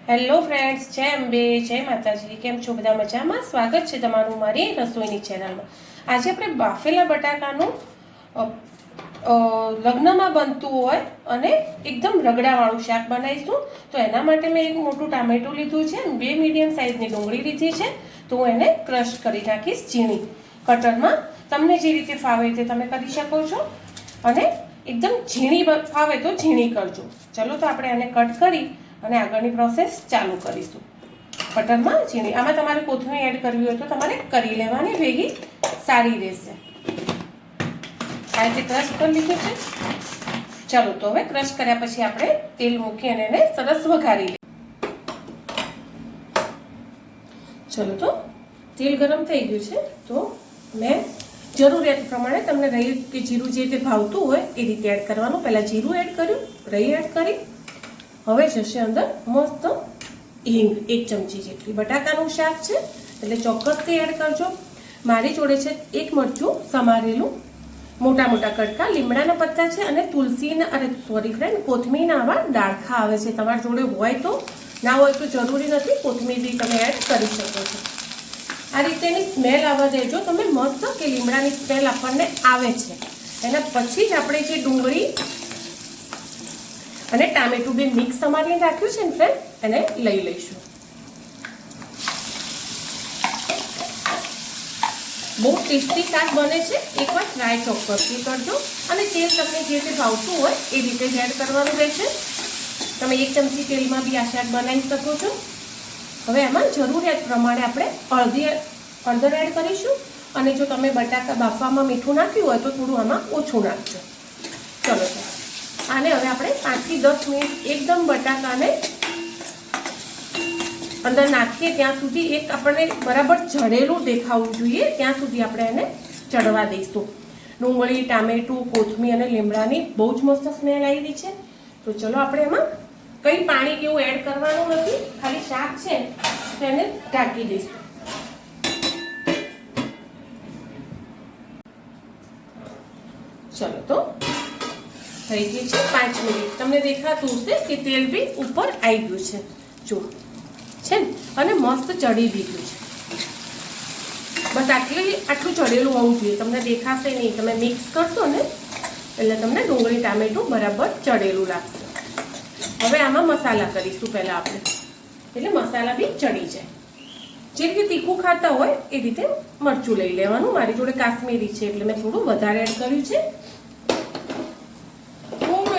Hello friends, જય અંબે, જય માતાજી. કેમ છો બધા? મજામાં? સ્વાગત છે તમારું મારી રસોઈની ચેનલમાં. આજે આપણે બાફેલા બટાકાનું લગ્નમાં બનતું હોય અને એકદમ રગડાવાળું શાક બનાવીશું. તો એના માટે મેં એક મોટું ટામેટું લીધું છે, 2 મીડિયમ સાઇઝની ડુંગળી લીધી છે. તો હું એને ક્રશ કરી નાખીશ ઝીણી કટરમાં. તમને જે રીતે ફાવે તે તમે કરી શકો છો અને એકદમ ઝીણી ફાવે તો ઝીણી કરજો. ચલો તો આપણે આને કટ કરી અને આગળની પ્રોસેસ ચાલુ કરીશું. બટરમાં ઝીણી, આમાં તમારે કોથમીર એડ કરવી હોય તો તમારે કરી લેવાની, ભેગી સારી રહેશે. આ રીતે ક્રશ કરી લીધું છે. ચાલો તો હવે ક્રશ કર્યા પછી આપણે તેલ મૂકી અને એને સરસ વઘારી લઈએ. ચલો તો તેલ ગરમ થઈ ગયું છે. તો મેં જરૂરિયાત પ્રમાણે તમને રહી કે જીરું જે રીતે ભાવતું હોય એ રીતે એડ કરવાનું. પહેલાં જીરું એડ કર્યું, રહી એડ કરી. હવે જશે અંદર મસ્ત હિંગ, 1 ચમચી જેટલી. બટાકાનું શાક છે એટલે ચોક્કસથી એડ કરજો. મારી જોડે છે 1 મરચું સમારેલું, મોટા મોટા કટકા, લીમડાના પત્તા છે અને તુલસીના કોથમીરના આવા ડાળખા આવે છે. તમારી જોડે હોય તો, ના હોય તો જરૂરી નથી, કોથમીર તમે એડ કરી શકો છો. આ રીતે એની સ્મેલ આવવા દેજો તમે મસ્ત, કે લીમડાની સ્મેલ આપણને આવે છે. એના પછી જ આપણે જે ડુંગળી અને ટામેટું બે મિક્સ સમારીને રાખ્યું છે ને ફ્રેન્ડ, એને લઈ લઈશું. બહુ ટેસ્ટી શાક બને છે, એકવાર ટ્રાય ચોક્કસથી કરજો. અને તેલ તમને જે રીતે ભાવતું હોય એ રીતે જ એડ કરવાનું રહેશે. તમે 1 ચમચી તેલમાં બી આ શાક બનાવી શકો છો. હવે એમાં જરૂરિયાત પ્રમાણે આપણે હળદર એડ કરીશું. અને જો તમે બટાકા બાફવામાં મીઠું નાખ્યું હોય તો થોડું આમાં ઓછું નાખજો. ચલો આને હવે આપણે 5 થી 10 મિનિટ એકદમ બટાકાને અંદર નાખીએ ત્યાં સુધી, એક આપણને બરાબર ચડેલું દેખાવું જોઈએ ત્યાં સુધી આપણે એને ચડવા દઈશું. ડુંગળી, ટામેટું, કોથમીર અને લીમડાની બહુ જ મસ્ત સ્મેલ આવી છે. તો ચલો આપણે એમાં કંઈ પાણી કેવું એડ કરવાનું નથી, ખાલી શાક છે તો એને ઢાંકી દઈશું. ચલો તો થઈ ગઈ છે 5 મિનિટ. તમને દેખાતું હશે કે તેલ બી ઉપર આવી ગયું છે, જો છે ને, અને મસ્ત ચડી બી ગયું છે. બસ આટલું ચડેલું હોવું જોઈએ, તમને દેખાશે નહીં. તમે મિક્સ કરશો ને એટલે તમને ડુંગળી ટામેટું બરાબર ચડેલું લાગશે. હવે આમાં મસાલા કરીશું પહેલાં આપણે, એટલે મસાલા બી ચડી જાય. જે રીતે તીખું ખાતા હોય એ રીતે મરચું લઈ લેવાનું. મારી જોડે કાશ્મીરી છે એટલે મેં થોડું વધારે એડ કર્યું છે.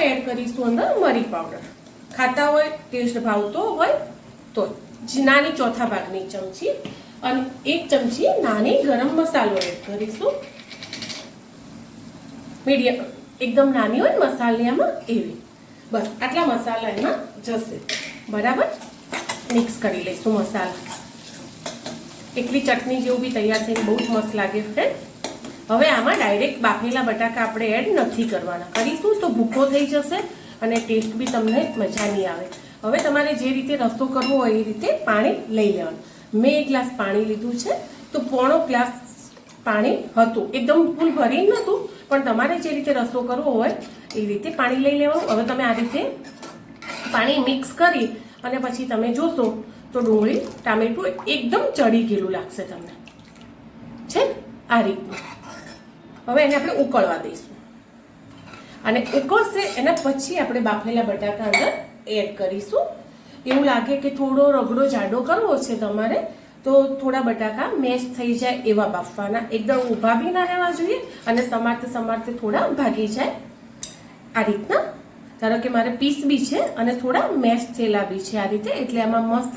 એડ કરીશું અંદર મરી પાવડર. ખાતા હોય, ટેસ્ટ ભાવતો હોય તો નાની ચોથા ભાગની ચમચી, અને 1 ચમચી નાની ગરમ મસાલો એડ કરીશું. મીડિયમ, એકદમ નાની હોય મસાલાની આમાં એવી. બસ આટલા મસાલા એમાં જશે. બરાબર મિક્સ કરી લઈશું મસાલા. એકલી ચટણી જેવું બી તૈયાર થઈને બહુ જ મસ્ત લાગે ફ્રેન્ડ. હવે આમાં ડાયરેક્ટ બાફેલા બટાકા આપણે એડ નથી કરવાના. કરીશું તો ભૂકો થઈ જશે અને ટેસ્ટ બી તમને મજા નહીં આવે. હવે તમારે જે રીતે રસો કરવો હોય એ રીતે પાણી લઈ લેવાનું. મેં 1 ગ્લાસ પાણી લીધું છે, તો 1.5 ગ્લાસ પાણી હતું. એકદમ ફૂલ ભરીને નહોતું, પણ તમારે જે રીતે રસો કરવો હોય એ રીતે પાણી લઈ લેવાનું. હવે તમે આ રીતે પાણી મિક્સ કરી અને પછી તમે જોશો તો ડુંગળી ટામેટું એકદમ ચડી ગયેલું લાગશે તમને, છે આ રીતનું. હવે એને આપણે ઉકળવા દઈશું, અને ઉકળશે એના પછી આપણે બાફેલા બટાકા અંદર એડ કરીશું. એવું લાગે કે થોડો રગડો જાડો કરવો છે તમારે તો થોડા બટાકા મેશ થઈ જાય એવા બાફવાના. એકદમ ઊભા બી ના રહેવા જોઈએ અને સમારતે થોડા ભાગી જાય. આ રીતના ધારો કે મારે પીસ બી છે અને થોડા મેશ થયેલા બી છે આ રીતે, એટલે આમાં મસ્ત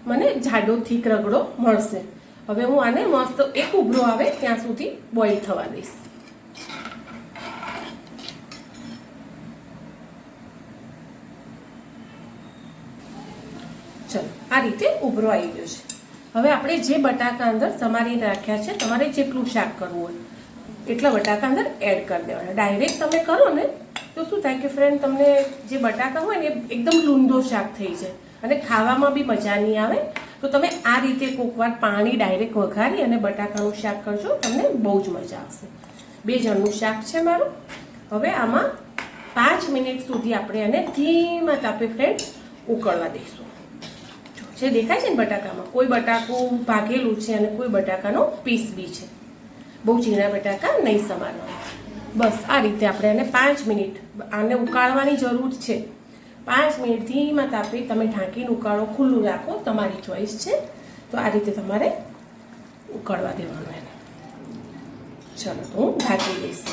મને જાડો થીક રગડો મળશે. હવે હું આને મસ્ત એક ઉભરો આવે ત્યાં સુધી બોઇલ થવા દઈશ. ચલો આ રીતે ઉભરો આવી ગયો છે. હવે આપણે જે બટાકા અંદર સમારીને રાખ્યા છે, તમારે જેટલું શાક કરવું હોય એટલા બટાકા અંદર એડ કરી દેવાના. ડાયરેક્ટ તમે કરો ને તો શું થાય કે ફ્રેન્ડ, તમને જે બટાકા હોય ને એકદમ લૂંદો શાક થઈ જાય અને ખાવામાં બી મજા નહીં આવે. તો તમે આ રીતે કોઈક વાર પાણી ડાયરેક્ટ વઘારી અને બટાકાનું શાક કરજો, તમને બહુ જ મજા આવશે. 2 જણનું શાક છે મારું. હવે આમાં 5 મિનિટ સુધી આપણે એને ધીમા તાપે ફ્રેન્ડ ઉકળવા દઈશું. જે દેખાય છે ને બટાકામાં, કોઈ બટાકું ભાગેલું છે અને કોઈ બટાકાનો પીસ બી છે. બહુ ઝીણા બટાકા નહીં સમારવાના. બસ આ રીતે આપણે એને 5 મિનિટ આને ઉકાળવાની જરૂર છે. 5 મિનિટ ધીમા તાપે તમે ઢાંકીને ઉકાળો, ખુલ્લું રાખો, તમારી ચોઈસ છે. તો આ રીતે તમારે ઉકાળવા દેવાનું એને. ચલો તો હું ઢાંકી દઈશ.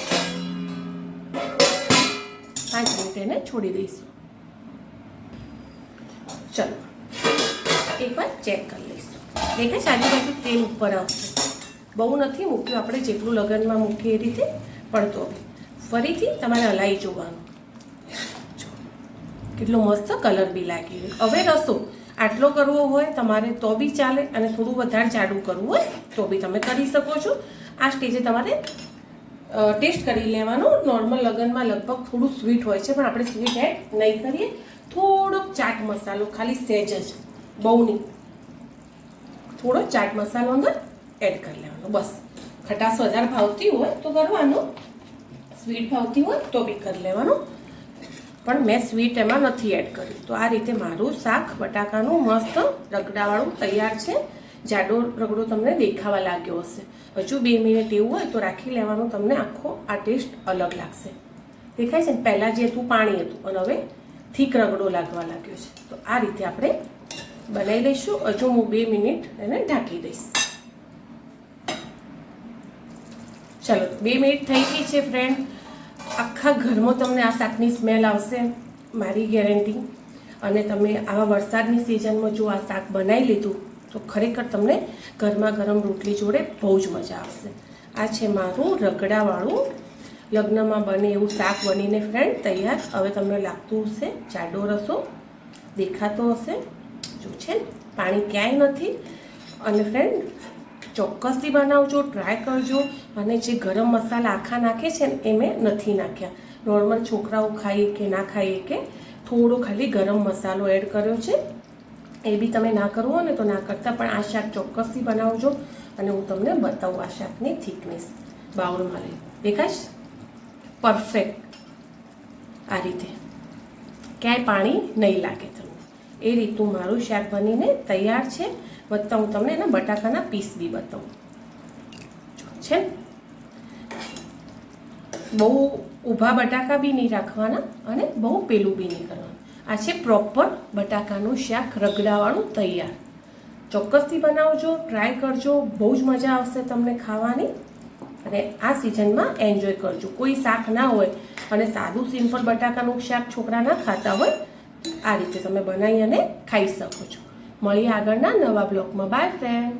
5 મિનિટ એને છોડી દઈશું. ચલો એકવાર ચેક કરી લઈશું. દેખાય છે આજુબાજુ તેલ ઉપર આવશે. બહુ નથી મૂક્યું આપણે, જેટલું લગનમાં મૂકીએ એ રીતે, પણ તો ફરીથી તમારે હલાવી જોવાનું. કેટલો મસ્ત કલર બી લાગી રહ્યો. હવે રસો આટલો કરવો હોય તમારે તો બી ચાલે, અને થોડું વધારે જાડું કરવું હોય તો બી તમે કરી શકો છો. આ સ્ટેજે તમારે ટેસ્ટ કરી લેવાનું. નોર્મલ લગનમાં લગભગ થોડું સ્વીટ હોય છે, પણ આપણે સ્વીટ એડ નહીં કરીએ. થોડોક ચાટ મસાલો, ખાલી સહેજ જ, બહુ નહીં, થોડો ચાટ મસાલો અંદર એડ કરી લેવાનો. બસ ખટાશ વધારે ભાવતી હોય તો કરવાનું, સ્વીટ ભાવતી હોય તો બી કરી લેવાનું, પણ મેં સ્વીટ એમાં નથી એડ કર્યું. તો આ રીતે મારું શાક બટાકાનું મસ્ત રગડાવાળું તૈયાર છે. જાડો રગડો તમને દેખાવા લાગ્યો હશે. હજુ 2 મિનિટ એવું હોય તો રાખી લેવાનું, તમને આખો આ ટેસ્ટ અલગ લાગશે. દેખાય છે ને, પહેલાં જે હતું પાણી હતું અને હવે થીક રગડો લાગવા લાગ્યો છે. તો આ રીતે આપણે બનાવી લઈશું. હજુ હું 2 મિનિટ એને ઢાંકી દઈશ. ચલો 2 મિનિટ થઈ ગઈ છે ફ્રેન્ડ. આખા ઘરમાં તમને આ શાકની સ્મેલ આવશે, મારી ગેરંટી. અને તમે આવા વરસાદની સિઝનમાં જો આ શાક બનાવી લીધું તો ખરેખર તમને ગરમા ગરમ રોટલી જોડે બહુ જ મજા આવશે. આ છે મારું રગડાવાળું લગ્નમાં બને એવું શાક બનીને ફ્રેન્ડ તૈયાર. હવે તમને લાગતું હશે જાડો રસો દેખાતો હશે, જો છે ને પાણી ક્યાંય નથી. અને ફ્રેન્ડ ચોક્કસથી બનાવજો, ટ્રાય કરજો. અને જે ગરમ મસાલા આખા નાખે છે ને એ મેં નથી નાખ્યા. નોર્મલ છોકરાઓ ખાઈએ કે ના ખાઈએ કે થોડો ખાલી ગરમ મસાલો એડ કર્યો છે. એ બી તમે ના કરવો ને તો ના કરતા, પણ આ શાક ચોક્કસથી બનાવજો. અને હું તમને બતાવું આ શાકની થિકનેસ. બાઉલમાં લઈ દેખાશ પરફેક્ટ. આ રીતે ક્યાંય પાણી નહીં લાગે તમને. એ રીતનું મારું શાક બનીને તૈયાર છે. વત્તા હું તમને એના બટાકાના પીસ બી બતાવું. છે બહુ ઊભા બટાકા બી નહીં રાખવાના અને બહુ પેલું બી નહીં કરવાનું. આ છે પ્રોપર બટાકાનું શાક રગડાવાળું તૈયાર. ચોક્કસથી બનાવજો, ટ્રાય કરજો, બહુ જ મજા આવશે તમને ખાવાની. અને આ સિઝનમાં એન્જોય કરજો. કોઈ શાક ના હોય અને સાદું સિમ્પલ બટાકાનું શાક છોકરા ના ખાતા હોય, આ રીતે તમે બનાવી અને ખાઈ શકો છો. મળીએ આગળના નવા બ્લોગમાં. By friend.